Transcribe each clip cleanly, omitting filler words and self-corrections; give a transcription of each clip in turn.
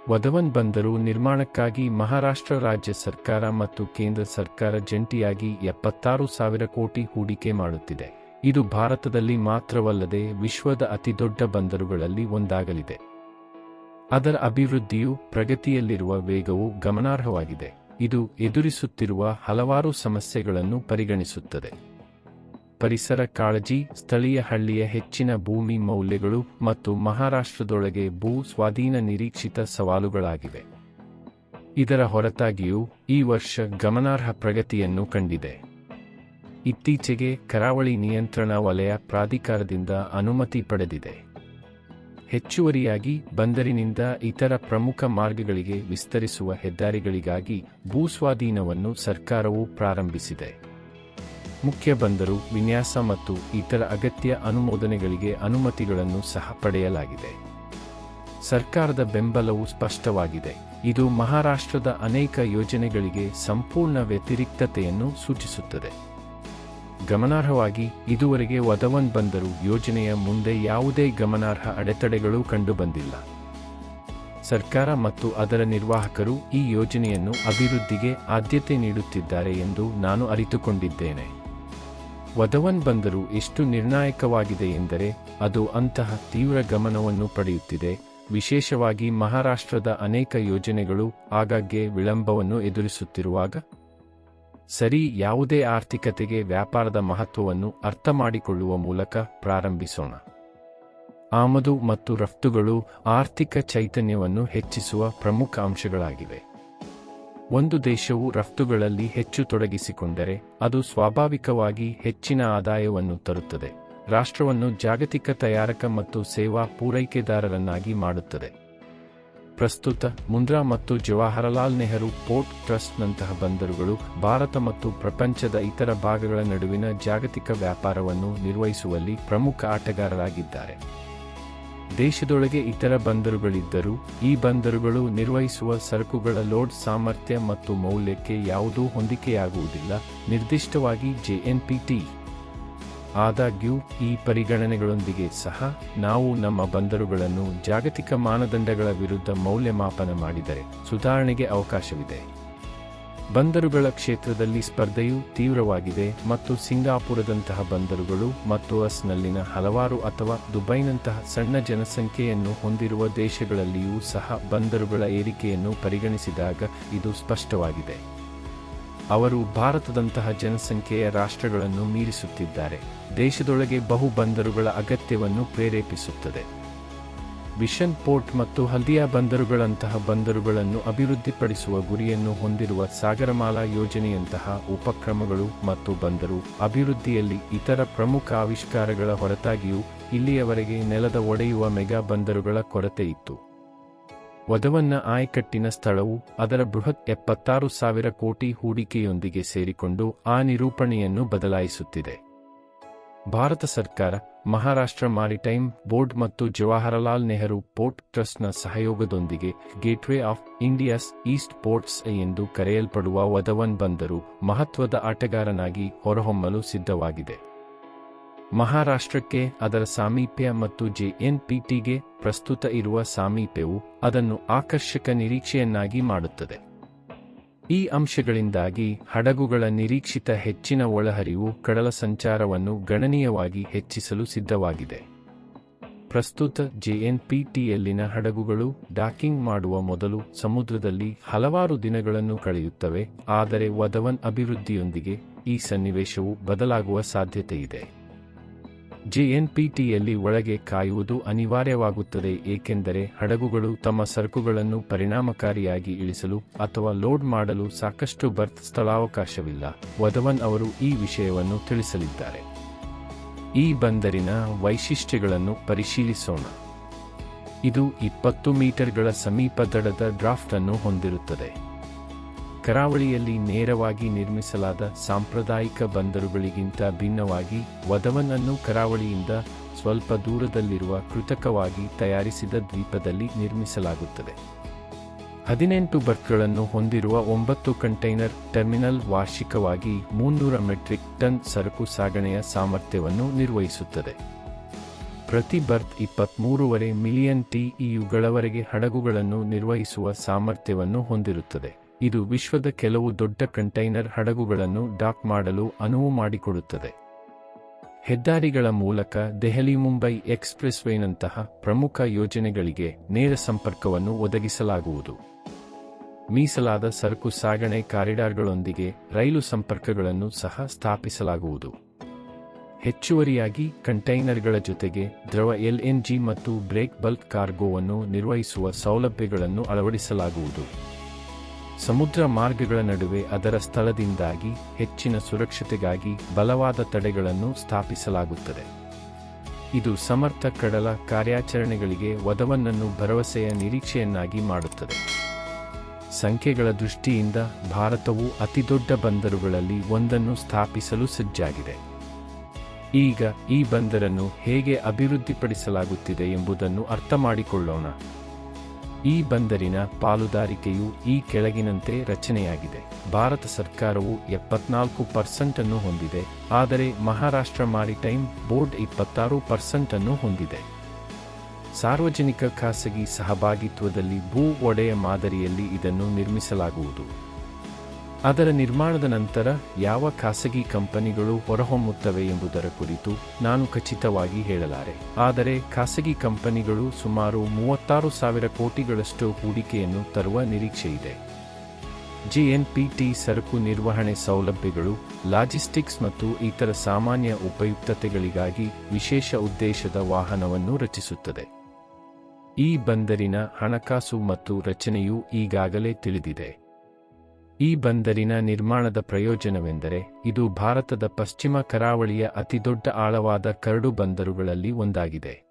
ವಧವನ್ ಬಂದರು ನಿರ್ಮಾಣಕ್ಕಾಗಿ ಮಹಾರಾಷ್ಟ್ರ ರಾಜ್ಯ ಸರ್ಕಾರ ಮತ್ತು ಕೇಂದ್ರ ಸರ್ಕಾರ ಜಂಟಿಯಾಗಿ 76,000 ಕೋಟಿ ಹೂಡಿಕೆ ಮಾಡುತ್ತಿದೆ. ಇದು ಭಾರತದಲ್ಲಿ ಮಾತ್ರವಲ್ಲದೆ ವಿಶ್ವದ ಅತಿದೊಡ್ಡ ಬಂದರುಗಳಲ್ಲಿ ಒಂದಾಗಲಿದೆ. ಅದರ ಅಭಿವೃದ್ಧಿಯು ಪ್ರಗತಿಯಲ್ಲಿರುವ ವೇಗವು ಗಮನಾರ್ಹವಾಗಿದೆ. ಇದು ಎದುರಿಸುತ್ತಿರುವ ಹಲವಾರು ಸಮಸ್ಯೆಗಳನ್ನು ಪರಿಗಣಿಸುತ್ತದೆ. ಪರಿಸರ ಕಾಳಜಿ, ಸ್ಥಳೀಯ ಹಳ್ಳಿಯ ಹೆಚ್ಚಿನ ಭೂಮಿ ಮೌಲ್ಯಗಳು ಮತ್ತು ಮಹಾರಾಷ್ಟ್ರದೊಳಗೆ ಭೂ ಸ್ವಾಧೀನ ನಿರೀಕ್ಷಿತ ಸವಾಲುಗಳಾಗಿವೆ. ಇದರ ಹೊರತಾಗಿಯೂ ಈ ವರ್ಷ ಗಮನಾರ್ಹ ಪ್ರಗತಿಯನ್ನು ಕಂಡಿದೆ. ಇತ್ತೀಚೆಗೆ ಕರಾವಳಿ ನಿಯಂತ್ರಣ ವಲಯ ಪ್ರಾಧಿಕಾರದಿಂದ ಅನುಮತಿ ಪಡೆದಿದೆ. ಹೆಚ್ಚುವರಿಯಾಗಿ ಬಂದರಿನಿಂದ ಇತರ ಪ್ರಮುಖ ಮಾರ್ಗಗಳಿಗೆ ವಿಸ್ತರಿಸುವ ಹೆದ್ದಾರಿಗಳಿಗಾಗಿ ಭೂಸ್ವಾಧೀನವನ್ನು ಸರ್ಕಾರವು ಪ್ರಾರಂಭಿಸಿದೆ. ಮುಖ್ಯ ಬಂದರು ವಿನ್ಯಾಸ ಮತ್ತು ಇತರ ಅಗತ್ಯ ಅನುಮೋದನೆಗಳಿಗೆ ಅನುಮತಿಗಳನ್ನು ಸಹ ಪಡೆಯಲಾಗಿದೆ. ಸರ್ಕಾರದ ಬೆಂಬಲವು ಸ್ಪಷ್ಟವಾಗಿದೆ. ಇದು ಮಹಾರಾಷ್ಟ್ರದ ಅನೇಕ ಯೋಜನೆಗಳಿಗೆ ಸಂಪೂರ್ಣ ವ್ಯತಿರಿಕ್ತತೆಯನ್ನು ಸೂಚಿಸುತ್ತದೆ. ಗಮನಾರ್ಹವಾಗಿ, ಇದುವರೆಗೆ ವಧವನ್ ಬಂದರು ಯೋಜನೆಯ ಮುಂದೆ ಯಾವುದೇ ಗಮನಾರ್ಹ ಅಡೆತಡೆಗಳು ಕಂಡುಬಂದಿಲ್ಲ. ಸರ್ಕಾರ ಮತ್ತು ಅದರ ನಿರ್ವಾಹಕರು ಈ ಯೋಜನೆಯನ್ನು ಅಭಿವೃದ್ಧಿಗೆ ಆದ್ಯತೆ ನೀಡುತ್ತಿದ್ದಾರೆ ಎಂದು ನಾನು ಅರಿತುಕೊಂಡಿದ್ದೇನೆ. ವಧವನ್ ಬಂದರು ಎಷ್ಟು ನಿರ್ಣಾಯಕವಾಗಿದೆ ಎಂದರೆ ಅದು ಅಂತಹ ತೀವ್ರ ಗಮನವನ್ನು ಪಡೆಯುತ್ತಿದೆ. ವಿಶೇಷವಾಗಿ ಮಹಾರಾಷ್ಟ್ರದ ಅನೇಕ ಯೋಜನೆಗಳು ಆಗಾಗ್ಗೆ ವಿಳಂಬವನ್ನು ಎದುರಿಸುತ್ತಿರುವಾಗ. ಸರಿ, ಯಾವುದೇ ಆರ್ಥಿಕತೆಗೆ ವ್ಯಾಪಾರದ ಮಹತ್ವವನ್ನು ಅರ್ಥಮಾಡಿಕೊಳ್ಳುವ ಮೂಲಕ ಪ್ರಾರಂಭಿಸೋಣ. ಆಮದು ಮತ್ತು ರಫ್ತುಗಳು ಆರ್ಥಿಕ ಚೈತನ್ಯವನ್ನು ಹೆಚ್ಚಿಸುವ ಪ್ರಮುಖ ಅಂಶಗಳಾಗಿವೆ. ಒಂದು ದೇಶವು ರಫ್ತುಗಳಲ್ಲಿ ಹೆಚ್ಚು ತೊಡಗಿಸಿಕೊಂಡರೆ ಅದು ಸ್ವಾಭಾವಿಕವಾಗಿ ಹೆಚ್ಚಿನ ಆದಾಯವನ್ನು ತರುತ್ತದೆ, ರಾಷ್ಟ್ರವನ್ನು ಜಾಗತಿಕ ತಯಾರಕ ಮತ್ತು ಸೇವಾ ಪೂರೈಕೆದಾರರನ್ನಾಗಿ ಮಾಡುತ್ತದೆ. ಪ್ರಸ್ತುತ ಮುಂದ್ರಾ ಮತ್ತು ಜವಾಹರಲಾಲ್ ನೆಹರು ಪೋರ್ಟ್ ಟ್ರಸ್ಟ್ನಂತಹ ಬಂದರುಗಳು ಭಾರತ ಮತ್ತು ಪ್ರಪಂಚದ ಇತರ ಭಾಗಗಳ ನಡುವಿನ ಜಾಗತಿಕ ವ್ಯಾಪಾರವನ್ನು ನಿರ್ವಹಿಸುವಲ್ಲಿ ಪ್ರಮುಖ ಆಟಗಾರರಾಗಿದ್ದಾರೆ. ದೇಶದೊಳಗೆ ಇತರ ಬಂದರುಗಳಿದ್ದರೂ ಈ ಬಂದರುಗಳು ನಿರ್ವಹಿಸುವ ಸರಕುಗಳ ಲೋಡ್ ಸಾಮರ್ಥ್ಯ ಮತ್ತು ಮೌಲ್ಯಕ್ಕೆ ಯಾವುದೂ ಹೊಂದಿಕೆಯಾಗುವುದಿಲ್ಲ, ನಿರ್ದಿಷ್ಟವಾಗಿ JNPT. ಆದಾಗ್ಯೂ ಈ ಪರಿಗಣನೆಗಳೊಂದಿಗೆ ಸಹ ನಾವು ನಮ್ಮ ಬಂದರುಗಳನ್ನು ಜಾಗತಿಕ ಮಾನದಂಡಗಳ ವಿರುದ್ಧ ಮೌಲ್ಯಮಾಪನ ಮಾಡಿದರೆ ಸುಧಾರಣೆಗೆ ಅವಕಾಶವಿದೆ. ಬಂದರುಗಳ ಕ್ಷೇತ್ರದಲ್ಲಿ ಸ್ಪರ್ಧೆಯು ತೀವ್ರವಾಗಿದೆ ಮತ್ತು ಸಿಂಗಾಪುರದಂತಹ ಬಂದರುಗಳು ಮತ್ತು ನಲ್ಲಿನ ಹಲವಾರು ಅಥವಾ ದುಬೈನಂತಹ ಸಣ್ಣ ಜನಸಂಖ್ಯೆಯನ್ನು ಹೊಂದಿರುವ ದೇಶಗಳಲ್ಲಿಯೂ ಸಹ ಬಂದರುಗಳ ಏರಿಕೆಯನ್ನು ಪರಿಗಣಿಸಿದಾಗ ಇದು ಸ್ಪಷ್ಟವಾಗಿದೆ. ಅವರು ಭಾರತದಂತಹ ಜನಸಂಖ್ಯೆಯ ರಾಷ್ಟ್ರಗಳನ್ನು ಮೀರಿಸುತ್ತಿದ್ದಾರೆ. ದೇಶದೊಳಗೆ ಬಹು ಬಂದರುಗಳ ಅಗತ್ಯವನ್ನು ಪ್ರೇರೇಪಿಸುತ್ತದೆ. ವಿಷನ್ ಪೋರ್ಟ್ ಮತ್ತು ಹಲ್ದಿಯಾ ಬಂದರುಗಳಂತಹ ಬಂದರುಗಳನ್ನು ಅಭಿವೃದ್ಧಿಪಡಿಸುವ ಗುರಿಯನ್ನು ಹೊಂದಿರುವ ಸಾಗರಮಾಲಾ ಯೋಜನೆಯಂತಹ ಉಪಕ್ರಮಗಳು ಮತ್ತು ಬಂದರು ಅಭಿವೃದ್ಧಿಯಲ್ಲಿ ಇತರ ಪ್ರಮುಖ ಆವಿಷ್ಕಾರಗಳ ಹೊರತಾಗಿಯೂ ಇಲ್ಲಿಯವರೆಗೆ ನೆಲದ ಒಡೆಯುವ ಮೆಗಾ ಬಂದರುಗಳ ಕೊರತೆ ಇತ್ತು. ವಧವನ್ನ ಆಯಕಟ್ಟಿನ ಸ್ಥಳವು ಅದರ ಬೃಹತ್ 76,000 ಕೋಟಿ ಹೂಡಿಕೆಯೊಂದಿಗೆ ಸೇರಿಕೊಂಡು ಆ ನಿರೂಪಣೆಯನ್ನು ಬದಲಾಯಿಸುತ್ತಿದೆ. ಭಾರತ ಸರ್ಕಾರ, ಮಹಾರಾಷ್ಟ್ರ ಮಾರಿಟೈಮ್ ಬೋರ್ಡ್ ಮತ್ತು ಜವಾಹರಲಾಲ್ ನೆಹರು ಪೋರ್ಟ್ ಟ್ರಸ್ಟ್ನ ಸಹಯೋಗದೊಂದಿಗೆ gateway of India's east ports ಎಂದು ಕರೆಯಲ್ಪಡುವ ವಧವನ್ ಬಂದರು ಮಹತ್ವದ ಆಟಗಾರನಾಗಿ ಹೊರಹೊಮ್ಮಲು ಸಿದ್ಧವಾಗಿದೆ. ಮಹಾರಾಷ್ಟ್ರಕ್ಕೆ ಅದರ ಸಾಮೀಪ್ಯ ಮತ್ತು JNPTಗೆ ಪ್ರಸ್ತುತ ಇರುವ ಸಾಮೀಪ್ಯವು ಅದನ್ನು ಆಕರ್ಷಕ ನಿರೀಕ್ಷೆಯನ್ನಾಗಿ ಮಾಡುತ್ತದೆ. ಈ ಅಂಶಗಳಿಂದಾಗಿ ಹಡಗುಗಳ ನಿರೀಕ್ಷಿತ ಹೆಚ್ಚಿನ ಒಳಹರಿವು ಕಡಲ ಸಂಚಾರವನ್ನು ಗಣನೀಯವಾಗಿ ಹೆಚ್ಚಿಸಲು ಸಿದ್ಧವಾಗಿದೆ. ಪ್ರಸ್ತುತ JNPTಯಲ್ಲಿನ ಹಡಗುಗಳು ಡಾಕಿಂಗ್ ಮಾಡುವ ಮೊದಲು ಸಮುದ್ರದಲ್ಲಿ ಹಲವಾರು ದಿನಗಳನ್ನು ಕಳೆಯುತ್ತವೆ, ಆದರೆ ವಧವನ್ ಅಭಿವೃದ್ಧಿಯೊಂದಿಗೆ ಈ ಸನ್ನಿವೇಶವು ಬದಲಾಗುವ ಸಾಧ್ಯತೆಯಿದೆ. JNPTಯಲ್ಲಿ ಒಳಗೆ ಕಾಯುವುದು ಅನಿವಾರ್ಯವಾಗುತ್ತದೆ, ಏಕೆಂದರೆ ಹಡಗುಗಳು ತಮ್ಮ ಸರಕುಗಳನ್ನು ಪರಿಣಾಮಕಾರಿಯಾಗಿ ಇಳಿಸಲು ಅಥವಾ ಲೋಡ್ ಮಾಡಲು ಸಾಕಷ್ಟು ಬರ್ತ್ ಸ್ಥಳಾವಕಾಶವಿಲ್ಲ. ವಧವನ್ ಅವರು ಈ ವಿಷಯವನ್ನು ತಿಳಿಸಲಿದ್ದಾರೆ. ಈ ಬಂದರಿನ ವೈಶಿಷ್ಟ್ಯಗಳನ್ನು ಪರಿಶೀಲಿಸೋಣ. ಇದು 20 ಮೀಟರ್ಗಳ ಸಮೀಪ ದಡದ ಡ್ರಾಫ್ಟ್ ಅನ್ನು ಹೊಂದಿರುತ್ತದೆ. ಕರಾವಳಿಯಲ್ಲಿ ನೇರವಾಗಿ ನಿರ್ಮಿಸಲಾದ ಸಾಂಪ್ರದಾಯಿಕ ಬಂದರುಗಳಿಗಿಂತ ಭಿನ್ನವಾಗಿ ವಧವನ್ ಅನ್ನು ಕರಾವಳಿಯಿಂದ ಸ್ವಲ್ಪ ದೂರದಲ್ಲಿರುವ ಕೃತಕವಾಗಿ ತಯಾರಿಸಿದ ದ್ವೀಪದಲ್ಲಿ ನಿರ್ಮಿಸಲಾಗುತ್ತದೆ. 18 ಬರ್ತ್ಗಳನ್ನು ಹೊಂದಿರುವ 9 ಕಂಟೈನರ್ ಟರ್ಮಿನಲ್ ವಾರ್ಷಿಕವಾಗಿ 300 ಮೆಟ್ರಿಕ್ ಟನ್ ಸರಕು ಸಾಗಣೆಯ ಸಾಮರ್ಥ್ಯವನ್ನು ನಿರ್ವಹಿಸುತ್ತದೆ. ಪ್ರತಿ ಬರ್ತ್ 23.5 ಮಿಲಿಯನ್ TEUಗಳವರೆಗೆ ಹಡಗುಗಳನ್ನು ನಿರ್ವಹಿಸುವ ಸಾಮರ್ಥ್ಯವನ್ನು ಹೊಂದಿರುತ್ತದೆ. ಇದು ವಿಶ್ವದ ಕೆಲವು ದೊಡ್ಡ ಕಂಟೈನರ್ ಹಡಗುಗಳನ್ನು ಡಾಕ್ ಮಾಡಲು ಅನುವು ಮಾಡಿಕೊಡುತ್ತದೆ. ಹೆದ್ದಾರಿಗಳ ಮೂಲಕ ದೆಹಲಿ-ಮುಂಬೈ ಎಕ್ಸ್‌ಪ್ರೆಸ್‌ವೇನಂತಹ ಪ್ರಮುಖ ಯೋಜನೆಗಳಿಗೆ ನೇರ ಸಂಪರ್ಕವನ್ನು ಒದಗಿಸಲಾಗುವುದು. ಮೀಸಲಾದ ಸರಕು ಸಾಗಣೆ ಕಾರಿಡಾರ್ಗಳೊಂದಿಗೆ ರೈಲು ಸಂಪರ್ಕಗಳನ್ನು ಸಹ ಸ್ಥಾಪಿಸಲಾಗುವುದು. ಹೆಚ್ಚುವರಿಯಾಗಿ ಕಂಟೈನರ್ಗಳ ಜೊತೆಗೆ ದ್ರವ LNG ಮತ್ತು ಬ್ರೇಕ್ ಬಲ್ಕ್ ಕಾರ್ಗೋವನ್ನು ನಿರ್ವಹಿಸುವ ಸೌಲಭ್ಯಗಳನ್ನು ಅಳವಡಿಸಲಾಗುವುದು. ಸಮುದ್ರ ಮಾರ್ಗಗಳ ನಡುವೆ ಅದರ ಸ್ಥಳದಿಂದಾಗಿ ಹೆಚ್ಚಿನ ಸುರಕ್ಷತೆಗಾಗಿ ಬಲವಾದ ತಡೆಗಳನ್ನು ಸ್ಥಾಪಿಸಲಾಗುತ್ತದೆ. ಇದು ಸಮರ್ಥ ಕಡಲ ಕಾರ್ಯಾಚರಣೆಗಳಿಗೆ ಒದವನ್ನನ್ನು ಭರವಸೆಯ ನಿರೀಕ್ಷೆಯನ್ನಾಗಿ ಮಾಡುತ್ತದೆ. ಸಂಖ್ಯೆಗಳ ದೃಷ್ಟಿಯಿಂದ ಭಾರತವು ಅತಿದೊಡ್ಡ ಬಂದರುಗಳಲ್ಲಿ ಒಂದನ್ನು ಸ್ಥಾಪಿಸಲು ಸಜ್ಜಾಗಿದೆ. ಈಗ ಈ ಬಂದರನ್ನು ಹೇಗೆ ಅಭಿವೃದ್ಧಿಪಡಿಸಲಾಗುತ್ತಿದೆ ಎಂಬುದನ್ನು ಅರ್ಥಮಾಡಿಕೊಳ್ಳೋಣ. ಈ ಬಂದರಿನ ಪಾಲುದಾರಿಕೆಯು ಈ ಕೆಳಗಿನಂತೆ ರಚನೆಯಾಗಿದೆ. ಭಾರತ ಸರ್ಕಾರವು 74% ಅನ್ನು ಹೊಂದಿದೆ, ಆದರೆ ಮಹಾರಾಷ್ಟ್ರ ಮಾರಿಟೈಮ್ ಬೋರ್ಡ್ 26% ಅನ್ನು ಹೊಂದಿದೆ. ಸಾರ್ವಜನಿಕ ಖಾಸಗಿ ಸಹಭಾಗಿತ್ವದಲ್ಲಿ ಭೂ ಒಡೆಯ ಮಾದರಿಯಲ್ಲಿ ಇದನ್ನು ನಿರ್ಮಿಸಲಾಗುವುದು. ಅದರ ನಿರ್ಮಾಣದ ನಂತರ ಯಾವ ಖಾಸಗಿ ಕಂಪನಿಗಳು ಹೊರಹೊಮ್ಮುತ್ತವೆ ಎಂಬುದರ ಕುರಿತು ನಾನು ಖಚಿತವಾಗಿ ಹೇಳಲಾರೆ. ಆದರೆ ಖಾಸಗಿ ಕಂಪನಿಗಳು ಸುಮಾರು 36,000 ಕೋಟಿಗಳಷ್ಟು ಹೂಡಿಕೆಯನ್ನು ತರುವ ನಿರೀಕ್ಷೆಯಿದೆ. JNPT ಸರಕು ನಿರ್ವಹಣೆ ಸೌಲಭ್ಯಗಳು, ಲಾಜಿಸ್ಟಿಕ್ಸ್ ಮತ್ತು ಇತರ ಸಾಮಾನ್ಯ ಉಪಯುಕ್ತತೆಗಳಿಗಾಗಿ ವಿಶೇಷ ಉದ್ದೇಶದ ವಾಹನವನ್ನು ರಚಿಸುತ್ತದೆ. ಈ ಬಂದರಿನ ಹಣಕಾಸು ಮತ್ತು ರಚನೆಯು ಈಗಾಗಲೇ ತಿಳಿದಿದೆ. ಈ ಬಂದರಿನ ನಿರ್ಮಾಣದ ಪ್ರಯೋಜನವೆಂದರೆ ಇದು ಭಾರತದ ಪಶ್ಚಿಮ ಕರಾವಳಿಯ ಅತಿದೊಡ್ಡ ಆಳವಾದ ಕರಡು ಬಂದರುಗಳಲ್ಲಿ ಒಂದಾಗಿದೆ.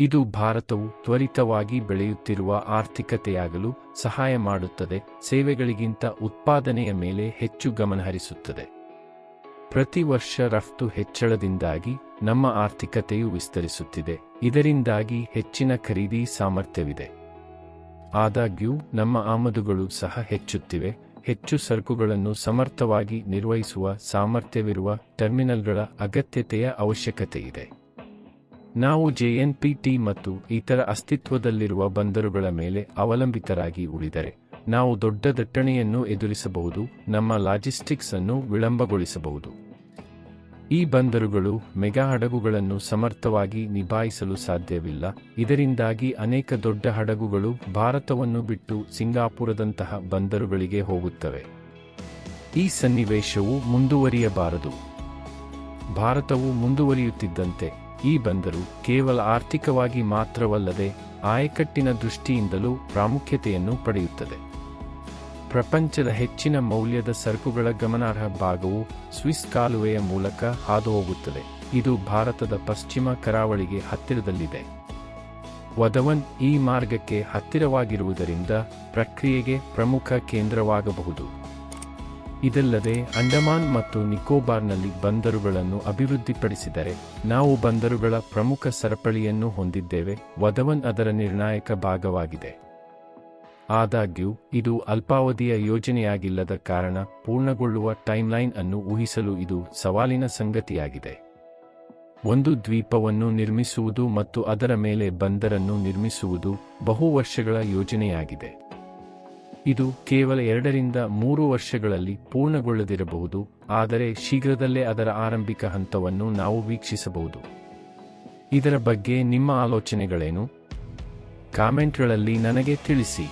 ಇದು ಭಾರತವು ತ್ವರಿತವಾಗಿ ಬೆಳೆಯುತ್ತಿರುವ ಆರ್ಥಿಕತೆಯಾಗಲು ಸಹಾಯ ಮಾಡುತ್ತದೆ, ಸೇವೆಗಳಿಗಿಂತ ಉತ್ಪಾದನೆಯ ಮೇಲೆ ಹೆಚ್ಚು ಗಮನಹರಿಸುತ್ತದೆ. ಪ್ರತಿ ವರ್ಷ ರಫ್ತು ಹೆಚ್ಚಳದಿಂದಾಗಿ ನಮ್ಮ ಆರ್ಥಿಕತೆಯು ವಿಸ್ತರಿಸುತ್ತಿದೆ, ಇದರಿಂದಾಗಿ ಹೆಚ್ಚಿನ ಖರೀದಿ ಸಾಮರ್ಥ್ಯವಿದೆ. ಆದಾಗ್ಯೂ ನಮ್ಮ ಆಮದುಗಳು ಸಹ ಹೆಚ್ಚುತ್ತಿವೆ. ಹೆಚ್ಚು ಸರಕುಗಳನ್ನು ಸಮರ್ಥವಾಗಿ ನಿರ್ವಹಿಸುವ ಸಾಮರ್ಥ್ಯವಿರುವ ಟರ್ಮಿನಲ್ಗಳ ಅಗತ್ಯತೆಯ ಅವಶ್ಯಕತೆಯಿದೆ. ನಾವು JNPT ಮತ್ತು ಇತರ ಅಸ್ತಿತ್ವದಲ್ಲಿರುವ ಬಂದರುಗಳ ಮೇಲೆ ಅವಲಂಬಿತರಾಗಿ ಉಳಿದರೆ ನಾವು ದೊಡ್ಡ ದಟ್ಟಣೆಯನ್ನು ಎದುರಿಸಬಹುದು, ನಮ್ಮ ಲಾಜಿಸ್ಟಿಕ್ಸ್ ಅನ್ನು ವಿಳಂಬಗೊಳಿಸಬಹುದು. ಈ ಬಂದರುಗಳು ಮೆಗಾ ಹಡಗುಗಳನ್ನು ಸಮರ್ಥವಾಗಿ ನಿಭಾಯಿಸಲು ಸಾಧ್ಯವಿಲ್ಲ. ಇದರಿಂದಾಗಿ ಅನೇಕ ದೊಡ್ಡ ಹಡಗುಗಳು ಭಾರತವನ್ನು ಬಿಟ್ಟು ಸಿಂಗಾಪುರದಂತಹ ಬಂದರುಗಳಿಗೆ ಹೋಗುತ್ತವೆ. ಈ ಸನ್ನಿವೇಶವು ಮುಂದುವರಿಯಬಾರದು. ಭಾರತವು ಮುಂದುವರಿಯುತ್ತಿದ್ದಂತೆ ಈ ಬಂದರು ಕೇವಲ ಆರ್ಥಿಕವಾಗಿ ಮಾತ್ರವಲ್ಲದೆ ಆಯಕಟ್ಟಿನ ದೃಷ್ಟಿಯಿಂದಲೂ ಪ್ರಾಮುಖ್ಯತೆಯನ್ನು ಪಡೆಯುತ್ತದೆ. ಪ್ರಪಂಚದ ಹೆಚ್ಚಿನ ಮೌಲ್ಯದ ಸರಕುಗಳ ಗಮನಾರ್ಹ ಭಾಗವು ಸ್ವಿಸ್ ಕಾಲುವೆಯ ಮೂಲಕ ಹಾದುಹೋಗುತ್ತದೆ. ಇದು ಭಾರತದ ಪಶ್ಚಿಮ ಕರಾವಳಿಗೆ ಹತ್ತಿರದಲ್ಲಿದೆ. ವದವನ್ ಈ ಮಾರ್ಗಕ್ಕೆ ಹತ್ತಿರವಾಗಿರುವುದರಿಂದ ಪ್ರಕ್ರಿಯೆಗೆ ಪ್ರಮುಖ ಕೇಂದ್ರವಾಗಬಹುದು. ಇದಲ್ಲದೆ ಅಂಡಮಾನ್ ಮತ್ತು ನಿಕೋಬಾರ್ನಲ್ಲಿ ಬಂದರುಗಳನ್ನು ಅಭಿವೃದ್ಧಿಪಡಿಸಿದರೆ ನಾವು ಬಂದರುಗಳ ಪ್ರಮುಖ ಸರಪಳಿಯನ್ನು ಹೊಂದಿದ್ದೇವೆ. ವದವನ್ ಅದರ ನಿರ್ಣಾಯಕ ಭಾಗವಾಗಿದೆ. ಆದಾಗ್ಯೂ ಇದು ಅಲ್ಪಾವಧಿಯ ಯೋಜನೆಯಾಗಿಲ್ಲದ ಕಾರಣ ಪೂರ್ಣಗೊಳ್ಳುವ ಟೈಮ್ಲೈನ್ ಅನ್ನು ಊಹಿಸಲು ಇದು ಸವಾಲಿನ ಸಂಗತಿಯಾಗಿದೆ. ಒಂದು ದ್ವೀಪವನ್ನು ನಿರ್ಮಿಸುವುದು ಮತ್ತು ಅದರ ಮೇಲೆ ಬಂದರನ್ನು ನಿರ್ಮಿಸುವುದು ಬಹು ವರ್ಷಗಳ ಯೋಜನೆಯಾಗಿದೆ. ಇದು ಕೇವಲ 2 ರಿಂದ 3 ವರ್ಷಗಳಲ್ಲಿ ಪೂರ್ಣಗೊಳ್ಳದಿರಬಹುದು, ಆದರೆ ಶೀಘ್ರದಲ್ಲೇ ಅದರ ಆರಂಭಿಕ ಹಂತವನ್ನು ನಾವು ವೀಕ್ಷಿಸಬಹುದು. ಇದರ ಬಗ್ಗೆ ನಿಮ್ಮ ಆಲೋಚನೆಗಳೇನು? ಕಾಮೆಂಟ್ಗಳಲ್ಲಿ ನನಗೆ ತಿಳಿಸಿ.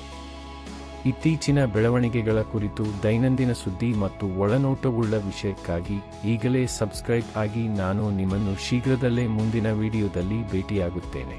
ಇತ್ತೀಚಿನ ಬೆಳವಣಿಗೆಗಳ ಕುರಿತು ದೈನಂದಿನ ಸುದ್ದಿ ಮತ್ತು ಒಳನೋಟವುಳ್ಳ ವಿಷಯಕ್ಕಾಗಿ ಈಗಲೇ ಸಬ್ಸ್ಕ್ರೈಬ್ ಆಗಿ. ನಾನು ನಿಮ್ಮನ್ನು ಶೀಘ್ರದಲ್ಲೇ ಮುಂದಿನ ವಿಡಿಯೋದಲ್ಲಿ ಭೇಟಿಯಾಗುತ್ತೇನೆ.